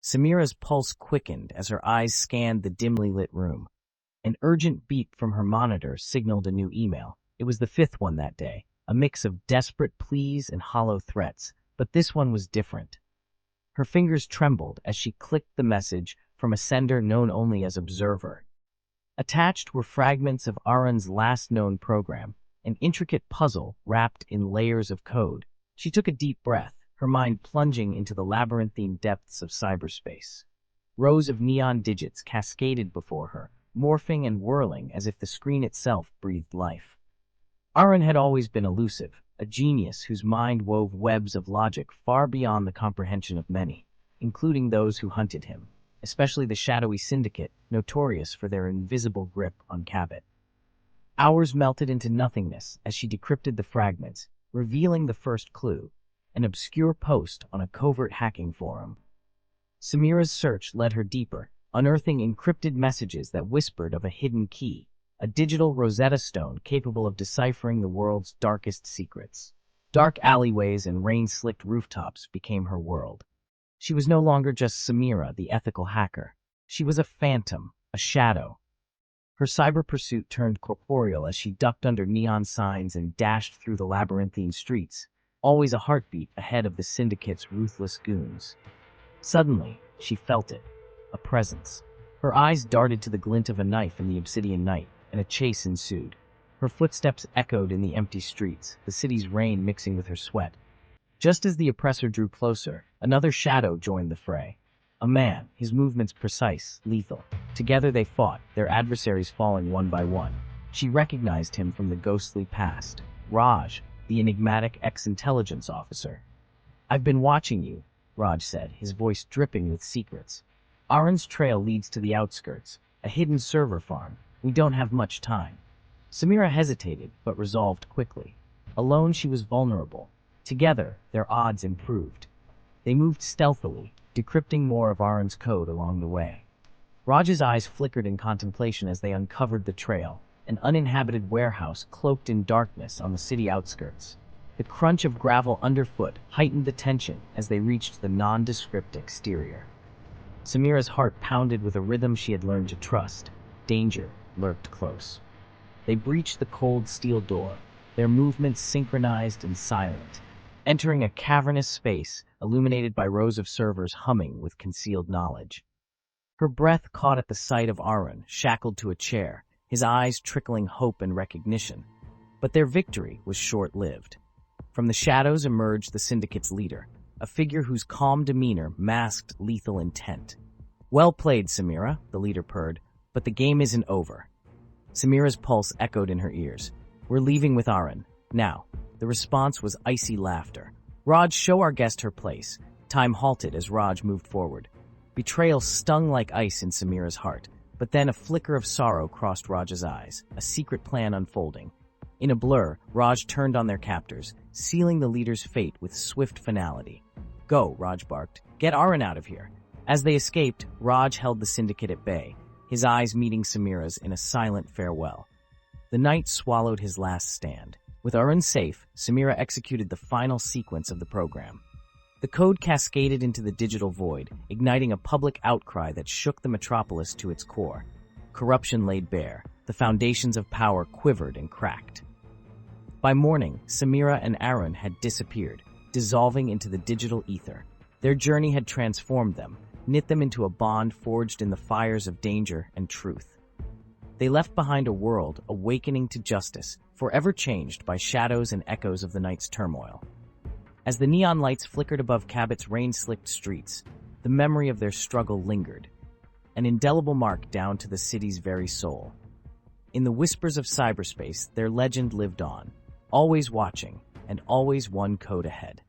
Samira's pulse quickened as her eyes scanned the dimly lit room. An urgent beep from her monitor signaled a new email. It was the fifth one that day, a mix of desperate pleas and hollow threats, but this one was different. Her fingers trembled as she clicked the message from a sender known only as Observer. Attached were fragments of Aaron's last known program, an intricate puzzle wrapped in layers of code. She took a deep breath, her mind plunging into the labyrinthine depths of cyberspace. Rows of neon digits cascaded before her, morphing and whirling as if the screen itself breathed life. Aaron had always been elusive, a genius whose mind wove webs of logic far beyond the comprehension of many, including those who hunted him, especially the shadowy Syndicate, notorious for their invisible grip on Cabot. Hours melted into nothingness as she decrypted the fragments, revealing the first clue, an obscure post on a covert hacking forum. Samira's search led her deeper, unearthing encrypted messages that whispered of a hidden key, a digital Rosetta Stone capable of deciphering the world's darkest secrets. Dark alleyways and rain-slicked rooftops became her world. She was no longer just Samira, the ethical hacker. She was a phantom, a shadow. Her cyber pursuit turned corporeal as she ducked under neon signs and dashed through the labyrinthine streets, always a heartbeat ahead of the Syndicate's ruthless goons. Suddenly, she felt it, a presence. Her eyes darted to the glint of a knife in the obsidian night, and a chase ensued. Her footsteps echoed in the empty streets, the city's rain mixing with her sweat. Just as the oppressor drew closer, another shadow joined the fray. A man, his movements precise, lethal. Together they fought, their adversaries falling one by one. She recognized him from the ghostly past. Raj, the enigmatic ex-intelligence officer. "I've been watching you," Raj said, his voice dripping with secrets. "Aaron's trail leads to the outskirts, a hidden server farm. We don't have much time." Samira hesitated, but resolved quickly. Alone she was vulnerable. Together, their odds improved. They moved stealthily, decrypting more of Aaron's code along the way. Raj's eyes flickered in contemplation as they uncovered the trail, an uninhabited warehouse cloaked in darkness on the city outskirts. The crunch of gravel underfoot heightened the tension as they reached the nondescript exterior. Samira's heart pounded with a rhythm she had learned to trust. Danger lurked close. They breached the cold steel door, their movements synchronized and silent, entering a cavernous space illuminated by rows of servers humming with concealed knowledge. Her breath caught at the sight of Aaron, shackled to a chair, his eyes trickling hope and recognition. But their victory was short-lived. From the shadows emerged the Syndicate's leader, a figure whose calm demeanor masked lethal intent. "Well played, Samira," the leader purred, "but the game isn't over." Samira's pulse echoed in her ears. "We're leaving with Aaron. Now." The response was icy laughter. "Raj, show our guest her place." Time halted as Raj moved forward. Betrayal stung like ice in Samira's heart, but then a flicker of sorrow crossed Raj's eyes, a secret plan unfolding. In a blur, Raj turned on their captors, sealing the leader's fate with swift finality. "Go," Raj barked. "Get Aaron out of here." As they escaped, Raj held the Syndicate at bay, his eyes meeting Samira's in a silent farewell. The knight swallowed his last stand. With Aaron safe, Samira executed the final sequence of the program. The code cascaded into the digital void, igniting a public outcry that shook the metropolis to its core. Corruption laid bare, the foundations of power quivered and cracked. By morning, Samira and Aaron had disappeared, dissolving into the digital ether. Their journey had transformed them, knit them into a bond forged in the fires of danger and truth. They left behind a world awakening to justice, forever changed by shadows and echoes of the night's turmoil. As the neon lights flickered above Cabot's rain-slicked streets, the memory of their struggle lingered, an indelible mark down to the city's very soul. In the whispers of cyberspace, their legend lived on, always watching and always one code ahead.